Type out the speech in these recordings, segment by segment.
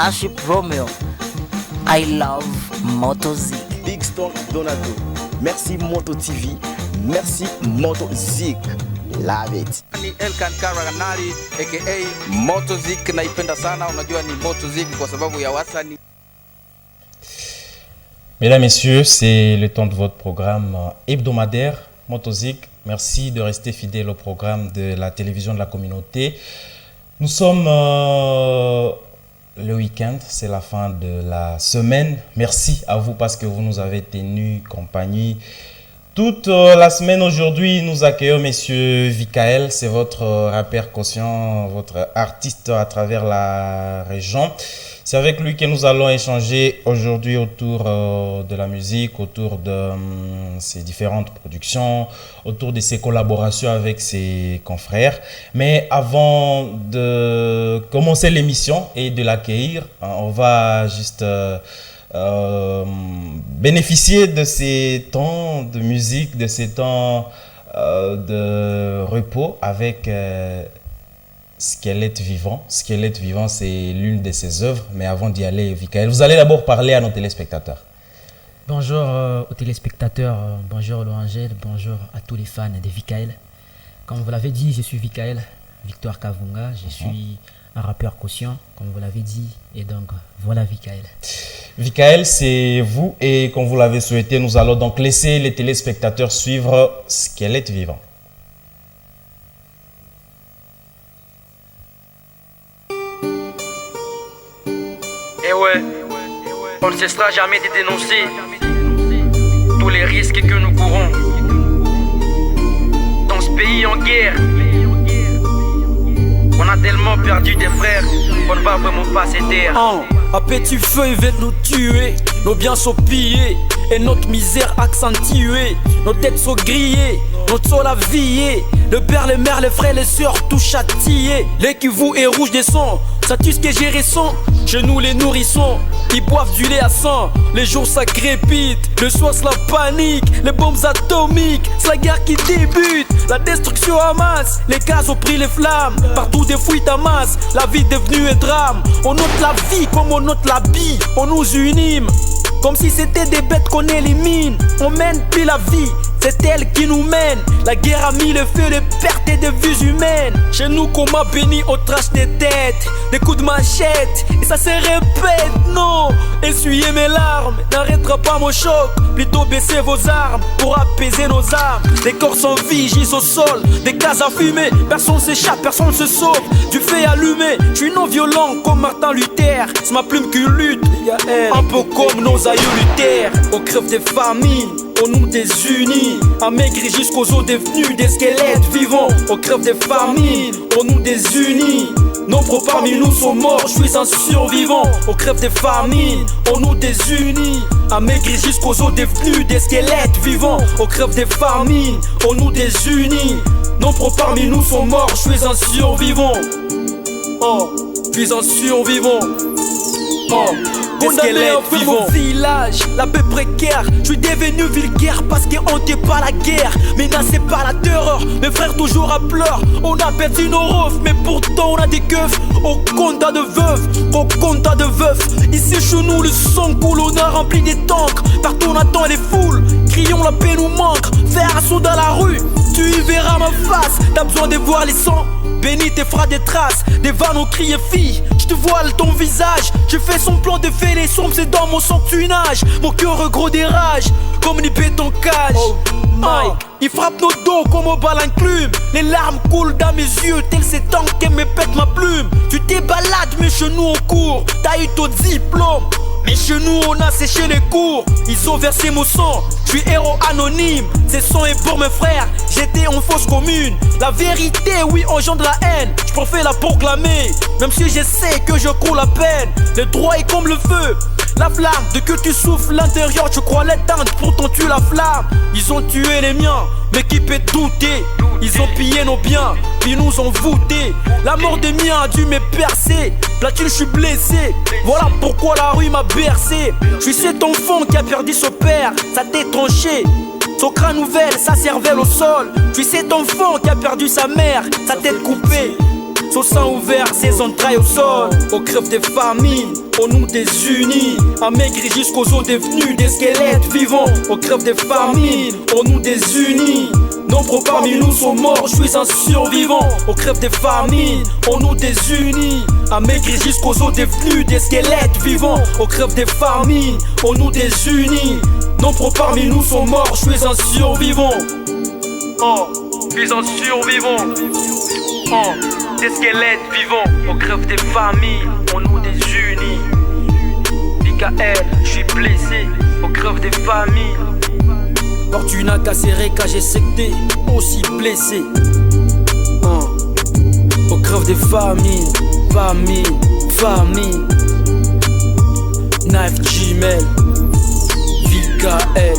Aship Romeo. I love Motozik. Big Stone Donato. Merci Moto TV. Merci Motozik. Love it. Ni Elkan Karaganali aka Motozik, naipenda sana. Unajua ni Motozik kwa sababu ya wasani. Mesdames, Messieurs, c'est le temps de votre programme hebdomadaire Motozik. Merci de rester fidèle au programme de la télévision de la communauté. Nous sommes le week-end, c'est la fin de la semaine. Merci à vous parce que vous nous avez tenu compagnie toute la semaine. Aujourd'hui, nous accueillons Monsieur Vikael. C'est votre rappeur conscient, votre artiste à travers la région. C'est avec lui que nous allons échanger aujourd'hui autour de la musique, autour de ses différentes productions, autour de ses collaborations avec ses confrères. Mais avant de commencer l'émission et de l'accueillir, on va juste bénéficier de ces temps de musique, de ces temps de repos avec Squelette Vivant. Squelette Vivant, c'est l'une de ses œuvres. Mais avant d'y aller, Vikael, vous allez d'abord parler à nos téléspectateurs. Bonjour aux téléspectateurs, bonjour Louangel, bonjour à tous les fans de Vikael. Comme vous l'avez dit, je suis Vikael, Victor Kavunga, je suis un rappeur conscient, comme vous l'avez dit, et donc voilà Vikael. Vikael, c'est vous, et comme vous l'avez souhaité, nous allons donc laisser les téléspectateurs suivre Squelette Vivant. Eh ouais, on ne cessera jamais de dénoncer tous les risques que nous courons dans ce pays en guerre. On a tellement perdu des frères qu'on ne va vraiment pas se taire. À petit feu, ils veulent nous tuer. Nos biens sont pillés et notre misère accentuée. Nos têtes sont grillées, notre sol a villé. Le père, les mères, les frères, les sœurs, tout châtiés. L'équivoux est rouge des sangs, ça tue ce que j'ai récent. Chez nous les nourrissons, ils boivent du lait à sang. Les jours ça crépite, le soir c'est la panique. Les bombes atomiques, c'est la guerre qui débute. La destruction en masse, les gaz ont pris les flammes. Partout des fuites en masse, la vie est devenue un drame. On note la vie comme on note la bille. On nous unime, comme si c'était des bêtes qu'on élimine. On mène plus la vie, c'est elle qui nous mène. La guerre a mis le feu, les pertes et des vies humaines. Chez nous, combat béni, on trache des têtes, des coups de machette, et ça se répète, non. Essuyez mes larmes, n'arrêtera pas mon choc. Plutôt baissez vos armes pour apaiser nos âmes. Des corps sans vie gisent au sol, des cases à fumer. Personne s'échappe, personne se sauve, du feu allumé. Je suis non violent comme Martin Luther. C'est ma plume qui lutte, un peu comme nos aïeux luttèrent. On crève des familles, on nous désunit, amaigris jusqu'aux os devenus des squelettes vivants. On crève des familles, on nous désunit. Nombreux parmi nous sont morts, je suis un survivant. On crève des familles, on nous désunit, amaigris jusqu'aux os devenus des squelettes vivants. On crève des familles, on nous désunit. Nombreux parmi nous sont morts, je suis un survivant. Oh, je suis un survivant. Oh, condamné à fuir mon village, la paix précaire. Je suis devenu vulgaire parce que hanté par la guerre, menacé par la terreur. Mes frères toujours à pleurs. On a perdu nos refs, mais pourtant on a des keufs. Au compte de veuves, au compte de veufs. Ici chez nous le sang coule, on a rempli des tanks. Partout on attend les foules, crions la paix nous manque. Faire assaut dans la rue, tu y verras ma face. T'as besoin de voir les sangs, béni te fera des traces. Des vannes ont crié fille, je te voile ton visage. Je fais son plan de faire les sombres, c'est dans mon sanguinage. Mon cœur gros des rages, comme une béton cage. Il frappe nos dos comme au bal enclume. Les larmes coulent dans mes yeux, tel ces tanks qui me pète ma plume. Tu te balades, mes genoux en cours, t'as eu ton diplôme. Mais chez nous on a séché les cours, ils ont versé mon sang. Je suis héros anonyme, ce sang est pour mes frères. J'étais en fausse commune. La vérité, oui, engendre la haine. Je préfère la proclamer, même si je sais que je cours la peine. Le droit est comme le feu, la flamme de que tu souffles l'intérieur. Je crois l'éteindre, pourtant tu la flamme. Ils ont tué les miens, mais qui peut douter? Ils ont pillé nos biens, puis nous ont voûtés. La mort des miens a dû me percer. Platine, je suis blessé, voilà pourquoi la rue m'a bercé. Je suis cet enfant qui a perdu son père, sa tête tranchée. Son crâne ouvert, sa cervelle au sol. Je suis cet enfant qui a perdu sa mère, sa tête coupée. son sang ouvert, ses entrailles au sol. Aux crèves des familles, on nous désunit, amaigris jusqu'aux os devenus des squelettes vivants. Aux crèves des familles, on nous désunit. Nombreux parmi nous sont morts, je suis un survivant. Aux crèves des familles, on nous désunit, amaigris jusqu'aux os devenus des squelettes vivants. Aux crèves des familles, on nous désunit. Nombreux parmi nous sont morts, je suis un survivant. Oh, je suis un survivant. Oh, des squelettes vivants. Aux crèves des familles, on nous désunit. Michael, je suis blessé. Aux crèves des familles. Fortuna casséré, car j'ai secté, aussi blessé. Aux crèves des familles, famille, famille. Knife Gmail, VKL.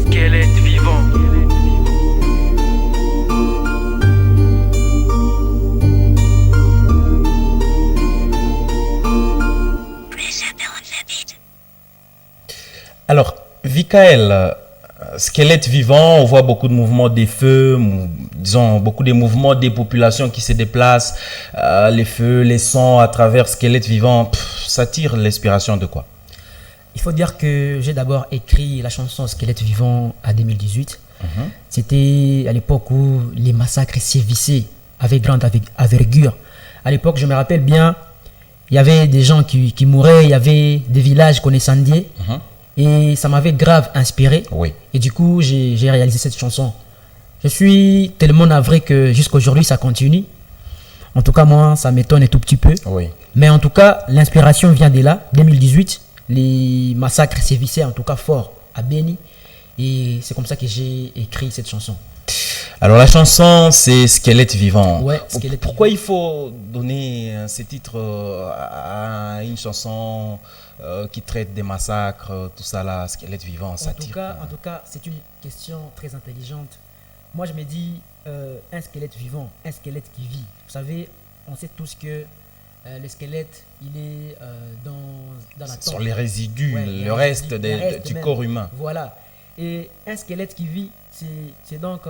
Squelette vivant. Alors, Vikael, squelette vivant, on voit beaucoup de mouvements des feux, disons beaucoup de mouvements des populations qui se déplacent, les feux, les sons à travers squelette vivant, ça tire l'inspiration de quoi? Il faut dire que j'ai d'abord écrit la chanson Squelette vivant en 2018. C'était à l'époque où les massacres sévissaient avec grande envergure. À l'époque, je me rappelle bien, il y avait des gens qui mouraient, il y avait des villages qu'on incendiait. Et ça m'avait grave inspiré. Oui. Et du coup, j'ai réalisé cette chanson. Je suis tellement navré que jusqu'à aujourd'hui, ça continue. En tout cas, moi, ça m'étonne un tout petit peu. Oui. Mais en tout cas, l'inspiration vient de là. 2018, les massacres sévissaient en tout cas fort à Beni. Et c'est comme ça que j'ai écrit cette chanson. Alors la chanson, c'est Squelette vivant. Ouais, Squelette Pourquoi il faut donner ce titre à une chanson qui traite des massacres, tout ça là, Squelette vivant, ça tire? En tout cas, c'est une question très intelligente. Moi, je me dis, un squelette vivant, un squelette qui vit. Vous savez, on sait tous que le squelette, il est dans la tombe. Sur les résidus, Ouais, le reste du même. corps humain. Voilà. Et un squelette qui vit, c'est donc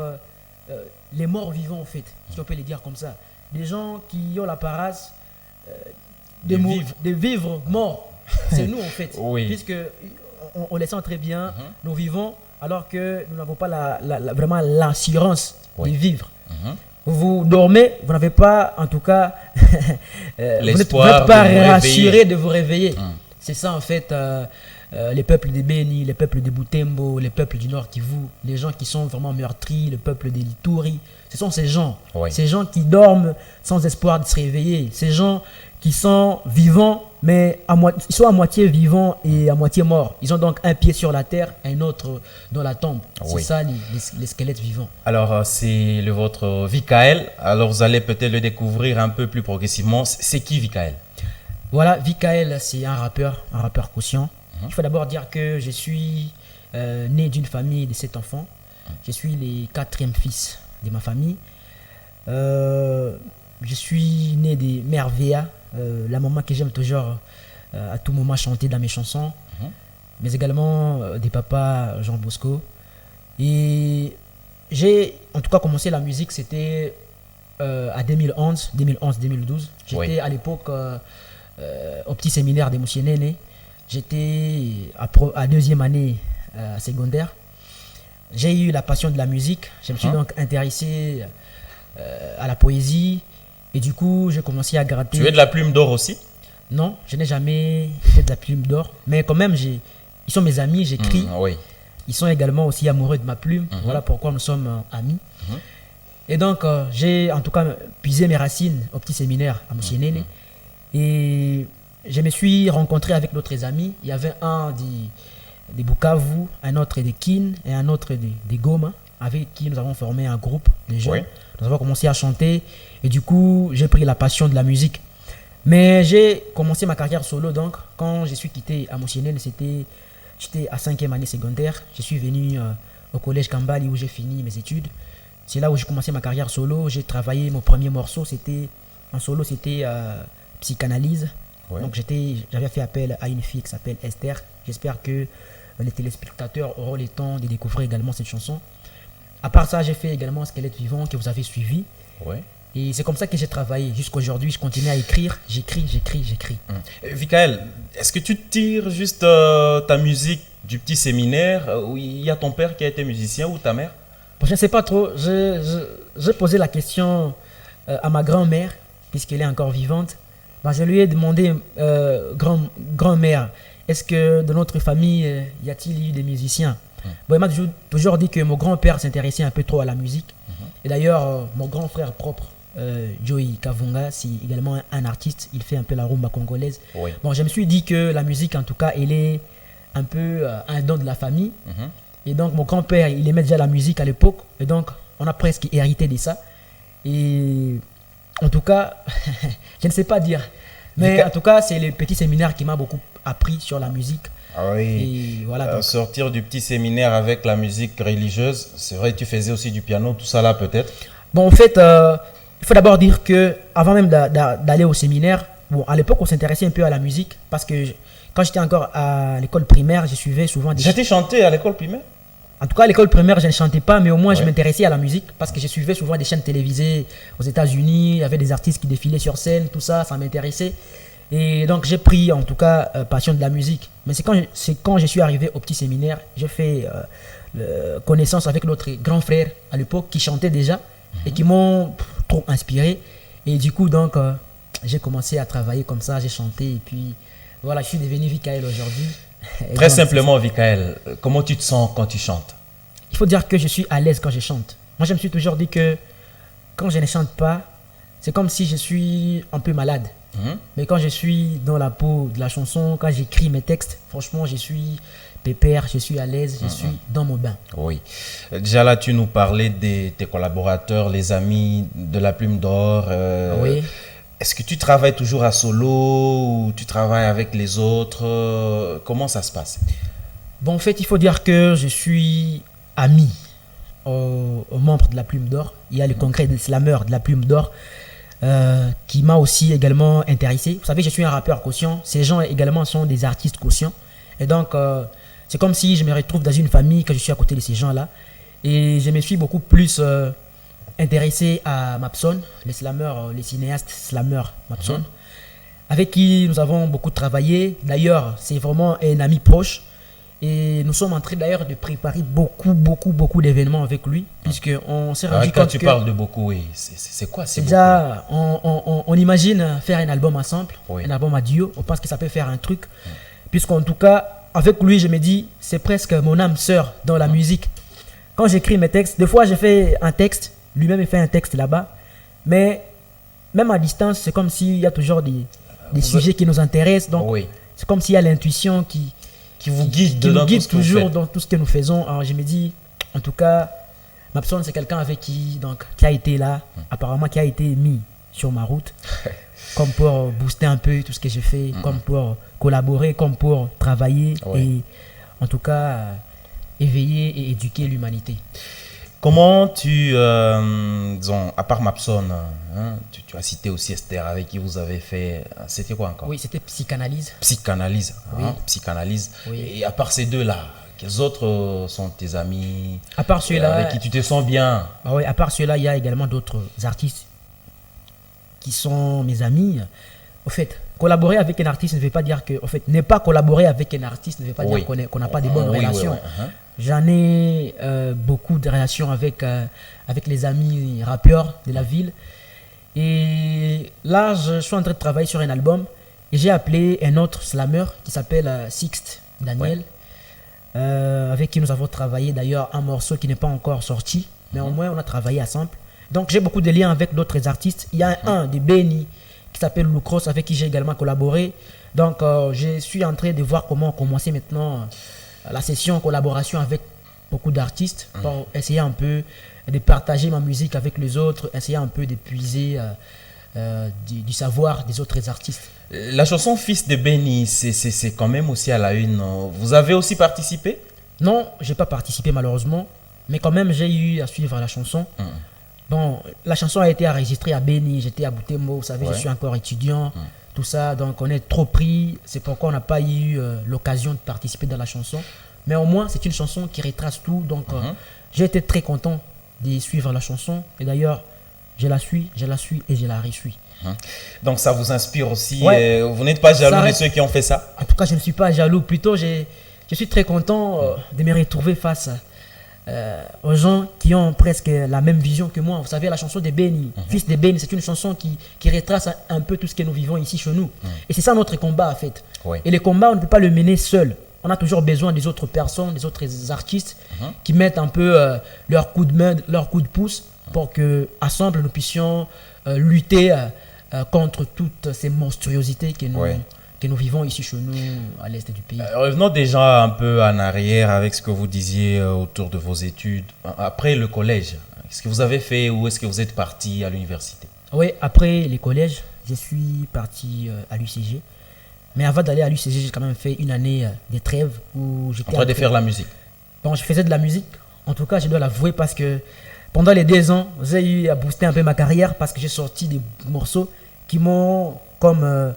les morts vivants, en fait, si on peut les dire comme ça. Des gens qui ont la paresse de vivre morts. C'est nous, en fait. Oui. Puisque on les sent très bien, nous vivons, alors que nous n'avons pas vraiment l'assurance de vivre. Vous dormez, vous n'avez pas, en tout cas, vous n'êtes pas rassuré de vous réveiller. C'est ça, en fait, les peuples de Beni, les peuples de Butembo, les peuples du Nord Kivu, les gens qui sont vraiment meurtris, le peuple de Lituri. Ce sont ces gens qui dorment sans espoir de se réveiller. Ces gens qui sont vivants, mais ils sont à moitié vivants et à moitié morts. Ils ont donc un pied sur la terre, un autre dans la tombe. C'est ça les squelettes vivants. Alors, c'est le vôtre Vikael. Alors, vous allez peut-être le découvrir un peu plus progressivement. C'est qui Vikael? Voilà, Vikael, c'est un rappeur conscient. Il faut d'abord dire que je suis né d'une famille de 7 enfants. Je suis le 4e fils de ma famille. Je suis né de Mère Véa, la maman que j'aime toujours à tout moment chanter dans mes chansons, mais également des papas Jean Bosco. Et j'ai en tout cas commencé la musique, c'était à 2011-2012. J'étais à l'époque au petit séminaire de Monsieur Néné. J'étais à 2e année secondaire. J'ai eu la passion de la musique. Je me suis donc intéressé à la poésie. Et du coup, j'ai commencé à gratter. Tu es de la Plume d'Or aussi? Non, je n'ai jamais été de la Plume d'Or. Mais quand même, ils sont mes amis, j'écris. Ils sont également aussi amoureux de ma plume. Voilà pourquoi nous sommes amis. Et donc, j'ai en tout cas puisé mes racines au petit séminaire à Monsieur Néné. Et je me suis rencontré avec d'autres amis. Il y avait un de Bukavu, un autre de Kin et un autre de Goma, avec qui nous avons formé un groupe de jeunes. Nous avons commencé à chanter et du coup, j'ai pris la passion de la musique. Mais j'ai commencé ma carrière solo, donc quand je suis quitté à Motienel, j'étais à 5e année secondaire. Je suis venu au collège Kambali où j'ai fini mes études. C'est là où j'ai commencé ma carrière solo. J'ai travaillé mon premier morceau, c'était Psychanalyse. Donc j'avais fait appel à une fille qui s'appelle Esther. J'espère que les téléspectateurs auront le temps de découvrir également cette chanson. À part ça, j'ai fait également Squelette Vivant que vous avez suivi. Ouais. Et c'est comme ça que j'ai travaillé. Jusqu'aujourd'hui, je continue à écrire. J'écris. Vikaël, est-ce que tu tires juste ta musique du petit séminaire où il y a ton père qui a été musicien ou ta mère? Bon, je ne sais pas trop. J'ai posé la question à ma grand-mère, puisqu'elle est encore vivante. Ben, je lui ai demandé, grand-mère, est-ce que dans notre famille, y a-t-il eu des musiciens? Bon, elle m'a toujours dit que mon grand-père s'intéressait un peu trop à la musique. Et d'ailleurs, mon grand frère propre, Joey Kavunga, c'est également un artiste. Il fait un peu la rumba congolaise. Oui. Bon, je me suis dit que la musique, en tout cas, elle est un peu un don de la famille. Et donc, mon grand-père, il aimait déjà la musique à l'époque. Et donc, on a presque hérité de ça. Et en tout cas, je ne sais pas dire. Mais en tout cas, c'est le petit séminaire qui m'a beaucoup appris sur la musique. Ah oui. Et voilà, donc. Sortir du petit séminaire avec la musique religieuse, c'est vrai que tu faisais aussi du piano, tout ça là peut-être? Bon, en fait, il faut d'abord dire que avant même d'aller au séminaire, bon, à l'époque, on s'intéressait un peu à la musique parce que quand j'étais encore à l'école primaire, je suivais souvent des... J'étais chanté à l'école primaire? En tout cas, à l'école primaire, je ne chantais pas, mais au moins, je Ouais. m'intéressais à la musique parce que je suivais souvent des chaînes télévisées aux États-Unis. Il y avait des artistes qui défilaient sur scène, tout ça, ça m'intéressait. Et donc, j'ai pris en tout cas passion de la musique. Mais c'est quand je suis arrivé au petit séminaire, j'ai fait connaissance avec notre grand frère à l'époque qui chantait déjà et qui m'ont trop inspiré. Et du coup, donc, j'ai commencé à travailler comme ça, j'ai chanté. Et puis, voilà, je suis devenu Vikaël aujourd'hui. Et Très donc, simplement, Vikaël, comment tu te sens quand tu chantes? il faut dire que je suis à l'aise quand je chante. Moi, je me suis toujours dit que quand je ne chante pas, c'est comme si je suis un peu malade. Mais quand je suis dans la peau de la chanson, quand j'écris mes textes, franchement, je suis pépère, je suis à l'aise, je suis dans mon bain. Oui. Déjà là, tu nous parlais de tes collaborateurs, les amis de la Plume d'Or. Oui. Est-ce que tu travailles toujours à solo ou tu travailles avec les autres? Comment ça se passe? Bon, en fait, il faut dire que je suis ami aux membres de la Plume d'Or. Il y a le congrès des slameurs de la Plume d'Or qui m'a aussi également intéressé. Vous savez, je suis un rappeur conscient. Ces gens également sont des artistes conscients. Et donc, c'est comme si je me retrouve dans une famille, que je suis à côté de ces gens-là. Et je me suis beaucoup plus intéressé à Mapson, les slameurs, les cinéastes slameurs Mapson, avec qui nous avons beaucoup travaillé. D'ailleurs, c'est vraiment un ami proche. Et nous sommes en train d'ailleurs de préparer beaucoup d'événements avec lui, puisqu'on s'est rendu Quand compte tu que parles de beaucoup, oui, c'est quoi? C'est déjà, on imagine faire un album ensemble, Oui. un album à duo. On pense que ça peut faire un truc, puisqu'en tout cas, avec lui, je me dis, c'est presque mon âme sœur dans la musique. Quand j'écris mes textes, des fois, j'ai fait un texte, lui-même il fait un texte là-bas, mais même à distance, c'est comme s'il y a toujours des sujets qui nous intéressent. Donc, Oui. c'est comme s'il y a l'intuition qui vous guide qui nous dans guide tout ce que vous toujours faites. dans tout ce que nous faisons. Alors je me dis, en tout cas, Mapson, c'est quelqu'un avec qui a été là, apparemment qui a été mis sur ma route, comme pour booster un peu tout ce que j'ai fait, comme pour collaborer, comme pour travailler et en tout cas éveiller et éduquer l'humanité. Comment disons, à part Mapson, tu as cité aussi Esther avec qui vous avez fait, c'était quoi encore? Oui, c'était Psychanalyse. Psychanalyse. Oui. Psychanalyse. Oui. Et à part ces deux-là, quels autres sont tes amis À part ceux-là, avec qui tu te sens bien? bah ouais, à part ceux-là, il y a également d'autres artistes qui sont mes amis. Au fait, collaborer avec un artiste ne veut pas dire que, en fait, ne pas collaborer avec un artiste ne veut pas dire qu'on n'a pas de bonnes relations. J'en ai beaucoup de relations avec les amis rappeurs de la ville. Et là, je suis en train de travailler sur un album et j'ai appelé un autre slammer qui s'appelle Sixte Daniel, avec qui nous avons travaillé d'ailleurs un morceau qui n'est pas encore sorti, mais au moins on a travaillé ensemble. Donc j'ai beaucoup de liens avec d'autres artistes. Il y a un de Beni qui s'appelle Lucros avec qui j'ai également collaboré. Donc je suis en train de voir comment commencer maintenant la session collaboration avec beaucoup d'artistes pour essayer un peu de partager ma musique avec les autres, essayer un peu de puiser du savoir des autres artistes. La chanson Fils de Beni, c'est quand même aussi à la une. Vous avez aussi participé? Non, j'ai pas participé malheureusement, mais quand même j'ai eu à suivre la chanson. Bon, la chanson a été enregistrée à Beni, j'étais à Boutembo, vous savez, je suis encore étudiant, tout ça, donc on est trop pris, c'est pourquoi on n'a pas eu l'occasion de participer dans la chanson. Mais au moins, c'est une chanson qui retrace tout, donc j'ai été très content de suivre la chanson. Et d'ailleurs, je la suis et je la reçuis. Donc ça vous inspire aussi. Ouais. Vous n'êtes pas jaloux Ça de reste- ceux qui ont fait ça? En tout cas, je ne suis pas jaloux. Plutôt, je suis très content de me retrouver face aux gens qui ont presque la même vision que moi. Vous savez, la chanson de Benny, Fils de Benny, c'est une chanson qui retrace un peu tout ce que nous vivons ici chez nous. Et c'est ça notre combat, en fait. Oui. Et le combat, on ne peut pas le mener seul. On a toujours besoin des autres personnes, des autres artistes qui mettent un peu leur coup de main, leur coup de pouce pour que, ensemble, nous puissions lutter contre toutes ces monstruosités que nous vivons ici chez nous, à l'est du pays. Revenons déjà un peu en arrière avec ce que vous disiez autour de vos études. Après le collège, qu'est-ce que vous avez fait? Où est-ce que vous êtes parti à l'université? Oui, après les collèges, je suis parti à l'UCG. Mais avant d'aller à l'UCG, j'ai quand même fait une année de trêve où j'étais En train de faire la musique. Bon, je faisais de la musique. En tout cas, je dois l'avouer parce que pendant les 2 ans, j'ai eu à booster un peu ma carrière parce que j'ai sorti des morceaux qui m'ont comme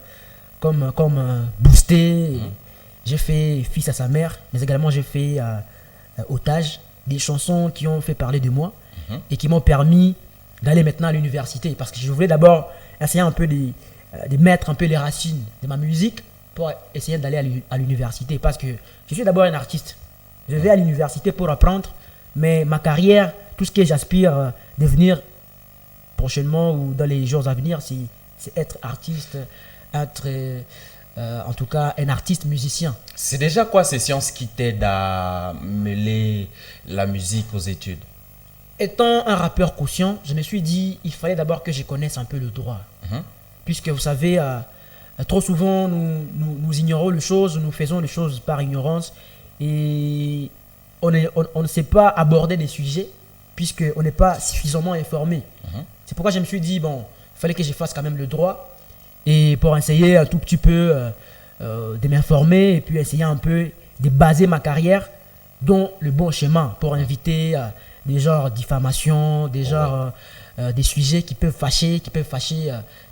boosté. J'ai fait Fils à sa mère, mais également j'ai fait Otage, des chansons qui ont fait parler de moi et qui m'ont permis d'aller maintenant à l'université parce que je voulais d'abord essayer un peu de mettre un peu les racines de ma musique pour essayer d'aller à l'université parce que je suis d'abord un artiste. Je vais à l'université pour apprendre, mais ma carrière, tout ce que j'aspire devenir prochainement ou dans les jours à venir, c'est être artiste, être en tout cas un artiste musicien. C'est déjà quoi ces sciences qui t'aident à mêler la musique aux études? Étant un rappeur conscient, je me suis dit il fallait d'abord que je connaisse un peu le droit. Puisque vous savez, trop souvent nous ignorons les choses, nous faisons les choses par ignorance et on ne sait pas aborder des sujets puisqu'on n'est pas suffisamment informé. C'est pourquoi je me suis dit, bon, il fallait que je fasse quand même le droit et pour essayer un tout petit peu de m'informer et puis essayer un peu de baser ma carrière dans le bon chemin pour éviter des genres de diffamation, des genres des sujets qui peuvent fâcher.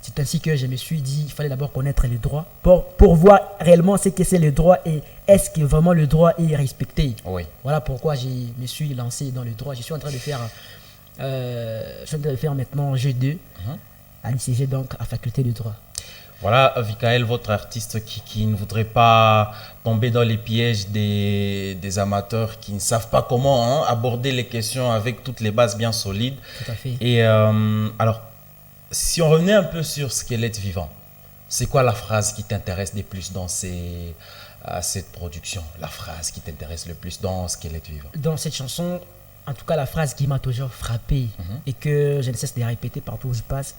C'est ainsi que je me suis dit il fallait d'abord connaître les droits pour voir réellement ce que c'est le droit et est-ce que vraiment le droit est respecté. Voilà pourquoi je me suis lancé dans le droit. Je suis en train de faire maintenant G2 à l'UCG, donc à faculté de droit. Voilà, Vikael, votre artiste qui ne voudrait pas tomber dans les pièges des amateurs qui ne savent pas comment aborder les questions avec toutes les bases bien solides. Tout à fait. Et alors, si on revenait un peu sur Squelette Vivant, c'est quoi la phrase qui t'intéresse le plus dans cette production? La phrase qui t'intéresse le plus dans Squelette Vivant? Dans cette chanson, en tout cas la phrase qui m'a toujours frappé et que je ne cesse de répéter partout où je passe,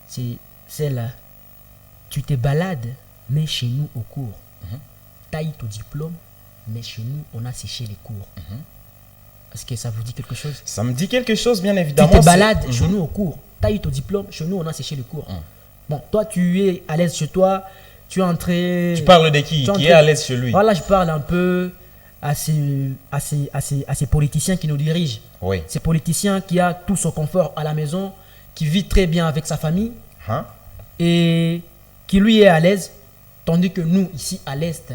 c'est celle-là. Tu te balades, mais chez nous au cours. Taille ton diplôme, mais chez nous on a séché les cours. Est-ce que ça vous dit quelque chose? Ça me dit quelque chose, bien évidemment. Tu te balades chez nous au cours. Taille ton diplôme, chez nous on a séché les cours. Bon, toi tu es à l'aise chez toi, tu es entré... Tu parles de qui est à l'aise chez lui? Voilà, je parle un peu à ces politiciens qui nous dirigent. Oui. Ces politiciens qui a tout son confort à la maison, qui vit très bien avec sa famille et qui lui est à l'aise, tandis que nous, ici à l'Est,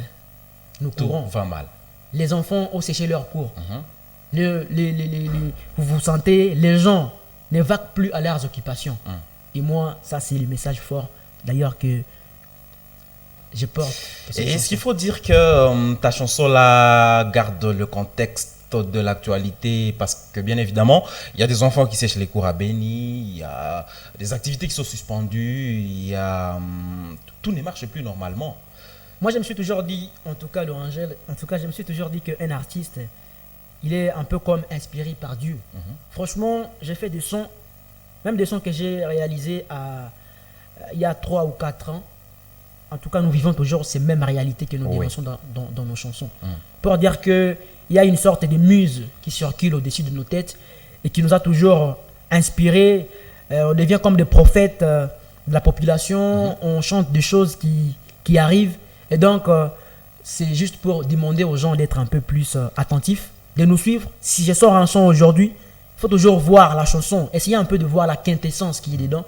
nous courons. Tout va mal. Les enfants ont séché leurs cours. Vous vous sentez, les gens ne vaquent plus à leurs occupations. Et moi, ça c'est le message fort, d'ailleurs, que je porte. Et est-ce qu'il faut dire que ta chanson-là garde le contexte de l'actualité, parce que bien évidemment il y a des enfants qui sèchent les cours à Béni, il y a des activités qui sont suspendues, il y a tout ne marche plus normalement. Moi je me suis toujours dit, en tout cas Laurangel, je me suis toujours dit qu'un artiste il est un peu comme inspiré par Dieu. Franchement, j'ai fait des sons, même des sons que j'ai réalisés il y a 3 ou 4 ans. En tout cas, nous vivons toujours ces mêmes réalités que nous dénonçons dans nos chansons. Pour dire qu'il y a une sorte de muse qui circule au-dessus de nos têtes et qui nous a toujours inspirés. On devient comme des prophètes de la population. On chante des choses qui arrivent. Et donc, c'est juste pour demander aux gens d'être un peu plus attentifs, de nous suivre. Si je sors un son aujourd'hui, il faut toujours voir la chanson, essayer un peu de voir la quintessence qui est dedans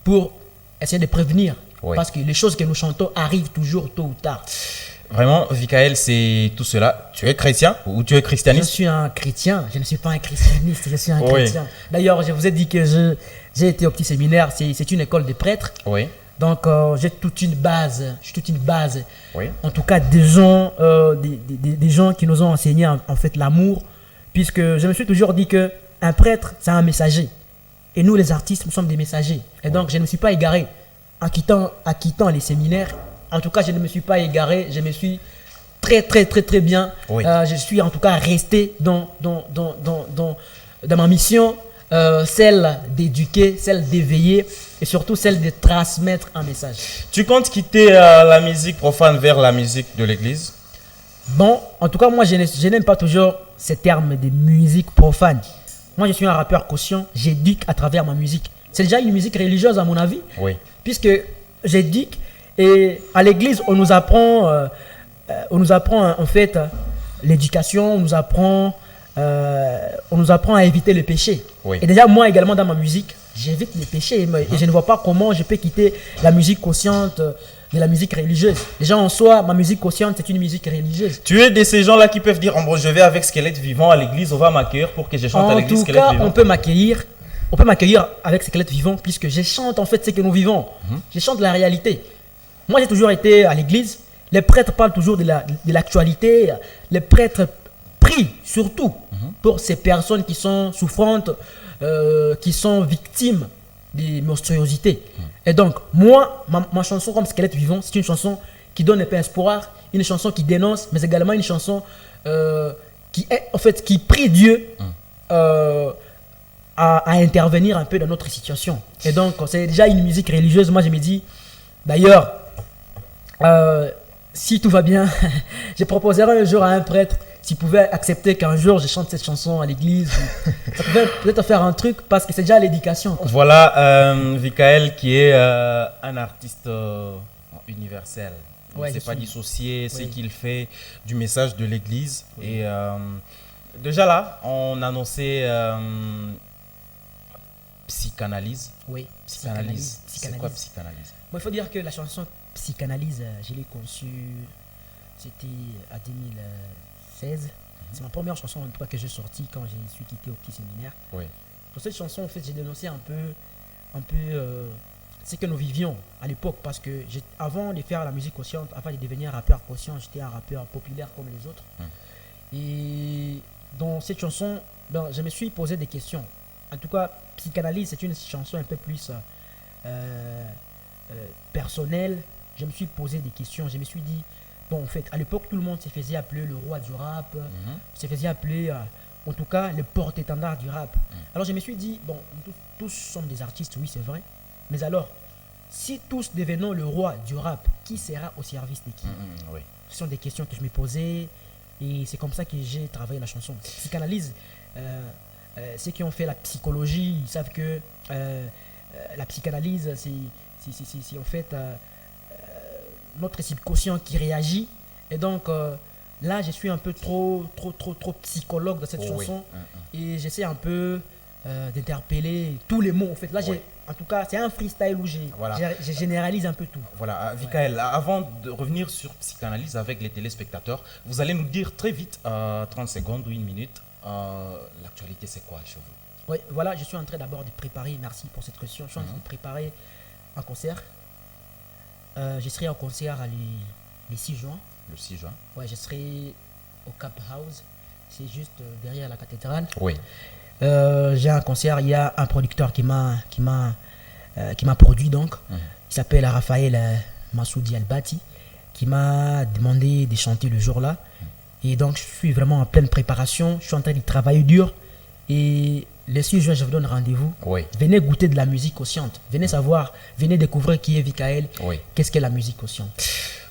pour essayer de prévenir. Parce que les choses que nous chantons arrivent toujours tôt ou tard. Vraiment, Vikael, c'est tout cela. Tu es chrétien ou tu es Je christianiste? suis un chrétien, je ne suis pas un christianiste, je suis un Oui. chrétien. D'ailleurs, je vous ai dit que j'ai été au petit séminaire, c'est une école de prêtres. Oui, Donc, j'ai toute une base, oui. en tout cas des gens, des gens qui nous ont enseigné en fait l'amour, puisque je me suis toujours dit que un prêtre, c'est un messager. Et nous, les artistes, nous sommes des messagers. Et donc, je ne me suis pas égaré en quittant les séminaires. En tout cas, je ne me suis pas égaré, je me suis très bien. Oui. Je suis en tout cas resté dans ma mission, celle d'éduquer, celle d'éveiller et surtout celle de transmettre un message. Tu comptes quitter la musique profane vers la musique de l'église? Bon, en tout cas, moi, je n'aime pas toujours ces termes de musique profane. Moi, je suis un rappeur conscient, j'éduque à travers ma musique. C'est déjà une musique religieuse, à mon avis, Oui. puisque j'éduque et à l'église, on nous apprend en fait l'éducation, on nous apprend à éviter le péché. Oui. Et déjà, moi également, dans ma musique, j'évite les péchés et je ne vois pas comment je peux quitter la musique consciente de la musique religieuse. Déjà en soi, ma musique consciente, c'est une musique religieuse. Tu es de ces gens-là qui peuvent dire, oh, bon, je vais avec Squelette Vivant à l'église, on va m'accueillir pour que je chante à En l'église tout Squelette cas, Vivant. on peut m'accueillir avec Squelette Vivant puisque je chante en fait ce que nous vivons. Je chante la réalité. Moi, j'ai toujours été à l'église. Les prêtres parlent toujours de l'actualité. Les prêtres prient surtout pour ces personnes qui sont souffrantes, qui sont victimes des monstruosités. Et donc, moi, ma chanson comme Squelette Vivant, c'est une chanson qui donne un peu espoir, une chanson qui dénonce, mais également une chanson qui prie Dieu à intervenir un peu dans notre situation. Et donc, c'est déjà une musique religieuse. Moi, je me dis, d'ailleurs, si tout va bien, je proposerai un jour à un prêtre s'il pouvait accepter qu'un jour je chante cette chanson à l'église. Ça pouvait peut-être faire un truc parce que c'est déjà l'éducation. Voilà Vikael qui est un artiste universel. Il Ouais, ne s'est je pas suis. dissocié, ce Oui. qu'il fait du message de l'église. Et déjà là, on annonçait psychanalyse. Oui, Psychanalyse. C'est quoi psychanalyse? Bon, il faut dire que la chanson Psychanalyse, je l'ai conçue, c'était à 2016. C'est ma première chanson en tout cas que j'ai sortie quand je suis quitté au petit séminaire. Oui. Dans cette chanson, en fait, j'ai dénoncé un peu ce que nous vivions à l'époque parce que avant de faire la musique consciente, avant de devenir un rappeur conscient, j'étais un rappeur populaire comme les autres. Et dans cette chanson, je me suis posé des questions. En tout cas, Psychanalyse, c'est une chanson un peu plus personnelle. Je me suis posé des questions. Je me suis dit, bon, en fait, à l'époque, tout le monde se faisait appeler le roi du rap, se faisait appeler, en tout cas, le porte-étendard du rap. Alors, je me suis dit, bon, tous sommes des artistes, oui, c'est vrai. Mais alors, si tous devenons le roi du rap, qui sera au service de qui? Oui. Ce sont des questions que je me posais et c'est comme ça que j'ai travaillé la chanson. Psychanalyse, ceux qui ont fait la psychologie, ils savent que la psychanalyse, c'est en fait notre subconscient qui réagit. Et donc là, je suis un peu trop psychologue dans cette chanson et j'essaie un peu d'interpeller tous les mots. En fait, là, en tout cas, c'est un freestyle où je généralise un peu tout. Voilà, Vikael, avant de revenir sur Psychanalyse avec les téléspectateurs, vous allez nous dire très vite, 30 secondes ou 1 minute, l'actualité c'est quoi chez vous? Oui, voilà, je suis en train d'abord de préparer, merci pour cette question, je suis en train de préparer un concert. Je serai en concert le 6 juin. Le 6 juin. Ouais, je serai au Cap House, c'est juste derrière la cathédrale. Oui. J'ai un concert, il y a un producteur qui m'a produit donc. Il s'appelle Raphaël Massoudi Albati, qui m'a demandé de chanter le jour-là. Et donc je suis vraiment en pleine préparation, je suis en train de travailler dur. Et le 6 juin, je vous donne rendez-vous. Oui. Venez goûter de la musique consciente. Venez savoir, venez découvrir qui est Vikael, qu'est-ce qu'est la musique consciente.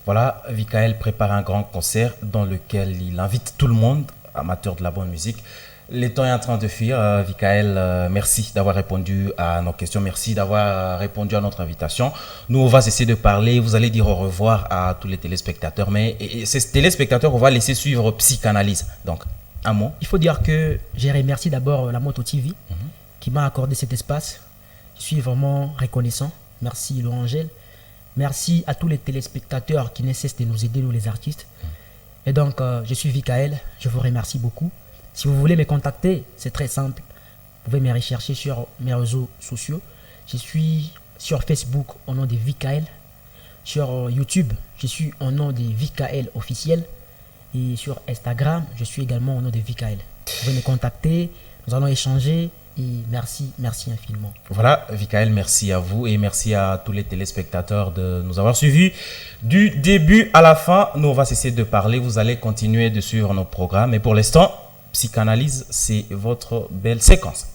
Voilà, Vikael prépare un grand concert dans lequel il invite tout le monde, amateur de la bonne musique. Le temps est en train de fuir. Vikael, merci d'avoir répondu à nos questions. Merci d'avoir répondu à notre invitation. Nous, on va cesser de parler. Vous allez dire au revoir à tous les téléspectateurs. Mais ces téléspectateurs, on va laisser suivre Psychanalyse. Donc, un mot. Il faut dire que je remercie d'abord la Moto TV qui m'a accordé cet espace. Je suis vraiment reconnaissant. Merci Laurent Angèle. Merci à tous les téléspectateurs qui ne cessent de nous aider, nous les artistes. Et donc, je suis Vikael, je vous remercie beaucoup. Si vous voulez me contacter, c'est très simple. Vous pouvez me rechercher sur mes réseaux sociaux. Je suis sur Facebook au nom de Vikael. Sur YouTube, je suis au nom de Vikael officiel. Et sur Instagram, je suis également au nom de Vikael. Vous pouvez me contacter, nous allons échanger. Et merci infiniment. Voilà, Vikael, merci à vous et merci à tous les téléspectateurs de nous avoir suivis du début à la fin. Nous, on va cesser de parler. Vous allez continuer de suivre nos programmes. Et pour l'instant, Psychanalyse, c'est votre belle séquence.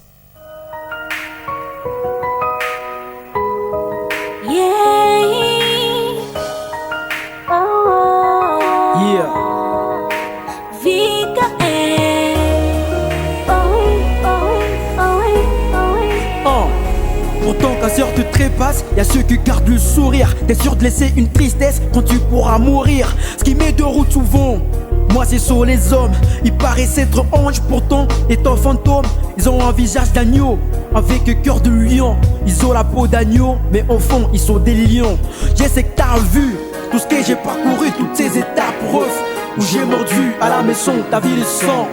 Pourtant qu'à heure te trépasse, y'a ceux qui gardent le sourire. T'es sûr de laisser une tristesse quand tu pourras mourir. Ce qui met de route souvent, moi c'est sur les hommes. Ils paraissent être anges, pourtant étant fantômes. Ils ont un visage d'agneau, avec un cœur de lion. Ils ont la peau d'agneau, mais au fond ils sont des lions. Je sais que t'as vu tout ce que j'ai parcouru, toutes ces étapes rough où j'ai mordu à la maison, ta vie de sang.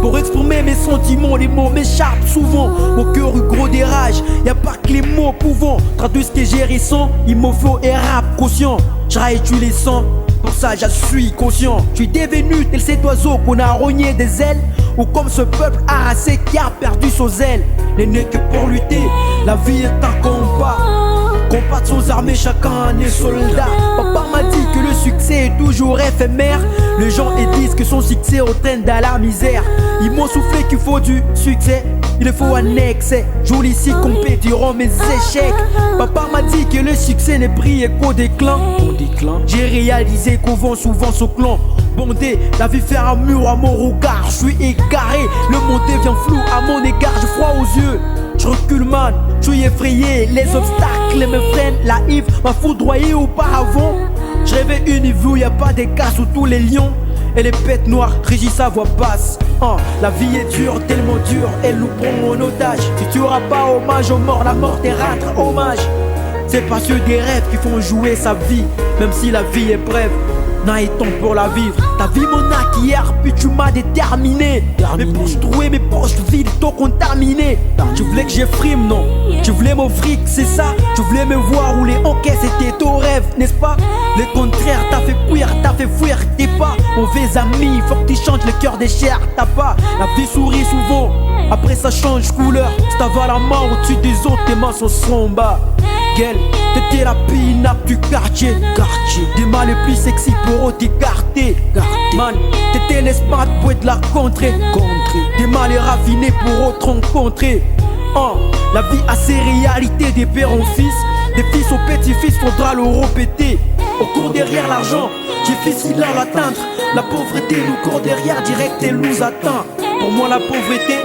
Pour exprimer mes sentiments, les mots m'échappent souvent. Mon cœur est gros des rages, y'a pas que les mots pouvant traduire ce que j'ai ressent. Il me faut un rap conscient, j'raille tu les sens. Pour ça je suis conscient. Je suis devenu tel cet oiseau qu'on a rogné des ailes, ou comme ce peuple harassé qui a perdu ses ailes. Les n'est que pour lutter, la vie est un combat. Combattre sans armée, chacun est soldat. Papa m'a dit que le succès est toujours éphémère. Les gens disent que son succès entraîne dans la misère. Ils m'ont soufflé qu'il faut du succès, il faut un excès. Joli si compétiront mes échecs. Papa m'a dit que le succès ne brille qu'au déclin. J'ai réalisé qu'on vend souvent son clan. Bondé, la vie fait un mur à mon regard. Je suis égaré, le monde devient flou à mon égard. J'ai froid aux yeux, je recule man, je suis effrayé. Les obstacles me freinent, la Yves m'a foudroyé auparavant. Je rêvais une vie où y'a pas d'écart sous tous les lions. Et les bêtes noires régissent sa voix basse. La vie est dure, tellement dure, elle nous prend en otage. Si tu auras pas hommage aux morts, la mort te rendre hommage. C'est pas ceux des rêves qui font jouer sa vie, même si la vie est brève. N'a est temps pour la vivre. Ta vie mon acte hier, puis tu m'as déterminé. Mes poches trouées, mes poches vides, t'ont contaminé. Tu voulais que j'effrime, non? Tu voulais mon fric, c'est ça? Tu voulais me voir rouler en caisse, c'était ton rêve, n'est-ce pas? Le contraire, t'as fait fuir, t'es pas mauvais ami. Faut que tu changes le cœur des chairs, t'as pas. La vie sourit souvent, après ça change couleur. Si t'avais la main au-dessus des autres, tes mains sont bas. Girl, t'étais la pin-up du quartier. Des mains les plus sexy pour t'écarter. Man, t'étais l'espace pour être la contrée. Des mains les raffinés pour autre rencontrer. La vie a ses réalités des pères en fils. Des fils aux petits-fils, faudra le répéter. On court derrière l'argent, difficile à l'atteindre. La pauvreté nous court derrière, direct elle nous atteint. Pour moi la pauvreté,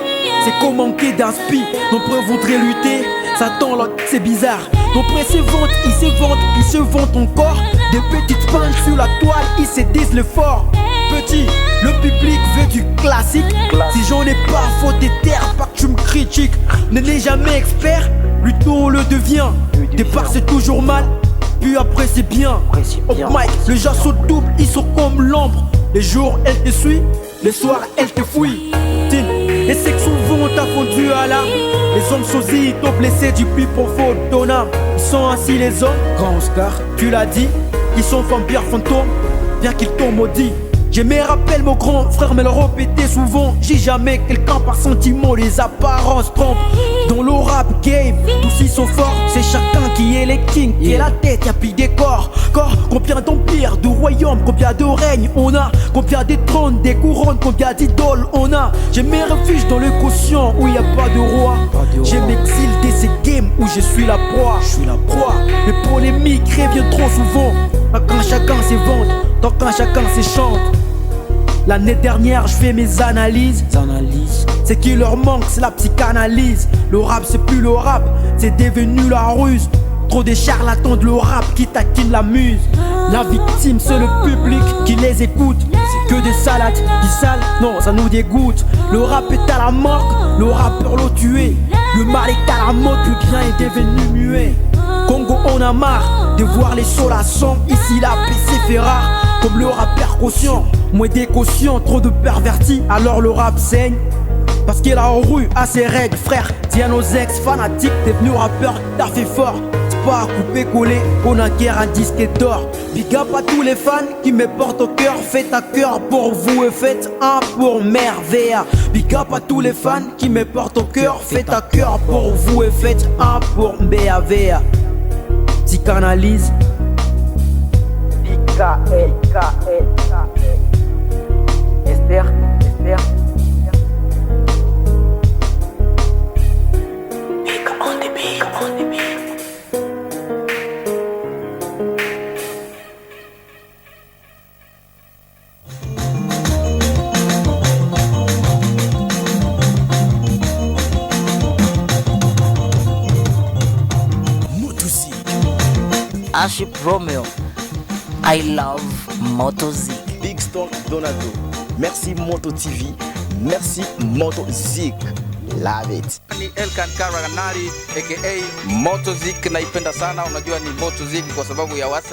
c'est comme manquer d'inspi. Nombreux voudraient lutter, ça tend là, c'est bizarre. Nombreux se vantent encore. Des petites punches sur la toile, ils se disent le fort. Petit, le public veut du classique. Si j'en ai pas, faut des terres, pas que tu me critiques. Ne l'ai jamais expert, plutôt on le devient. Départ c'est toujours mal, puis après c'est bien. Oh Mike, le jazz saute double, ils sont comme l'ombre. Les jours elle te suit, les soirs elle te fouille. Les sections vont t'a fondu à l'âme. Les hommes sosis t'ont blessé du plus profond de ton âme. Ils sont ainsi les hommes, grand Oscar, tu l'as dit. Ils sont vampires fantômes, bien qu'ils t'ont maudit. Je me rappelle mon grand frère me le répétait souvent. J'ai jamais quelqu'un par sentiment, les apparences trompent. Dans le rap game, tous ils sont forts. C'est chacun qui est les kings, qui est la tête, y'a plus des corps. Combien d'empires, de royaumes, combien de règnes on a. Combien de trônes, des couronnes, combien d'idoles on a. Je me refuge dans le quotient où y a pas de roi. Je m'exile de ces games où je suis la proie. Les polémiques reviennent trop souvent. Quand chacun se vante, tant quand chacun se chante. L'année dernière je fais mes analyses. Ce qui leur manque c'est la psychanalyse. Le rap c'est plus le rap, c'est devenu la ruse. Trop de charlatans de le rap qui taquinent la muse. La victime c'est le public qui les écoute. C'est que des salades, du sale, non ça nous dégoûte. Le rap est à la morgue, le rappeur l'a tué. Le mal est à la mode, le bien est devenu muet. Congo on a marre de voir les choses la somme. Ici la PC fait rare, comme le rappeur conscient. Moins des cautions, trop de pervertis, alors le rap saigne. Parce qu'il a en rue à ses règles, frère. Dis à nos ex fanatiques, devenu rappeur, t'as fait fort. C'est pas à couper coller, on a guère un disque d'or. Big up à tous les fans qui me portent au cœur. Faites un cœur pour vous et faites un pour Merveille. Big up à tous les fans qui me portent au cœur. Faites un cœur pour vous et faites un pour Merveille. Psychanalyse. Esther. Aship Romeo, I love Motozik. Big Stone Donado. Merci Moto TV. Merci Moto Zik. Love it. Ni Elkan Karanali aka Motozik naipenda sana. Unajua ni Motozik kwa sababu ya wasani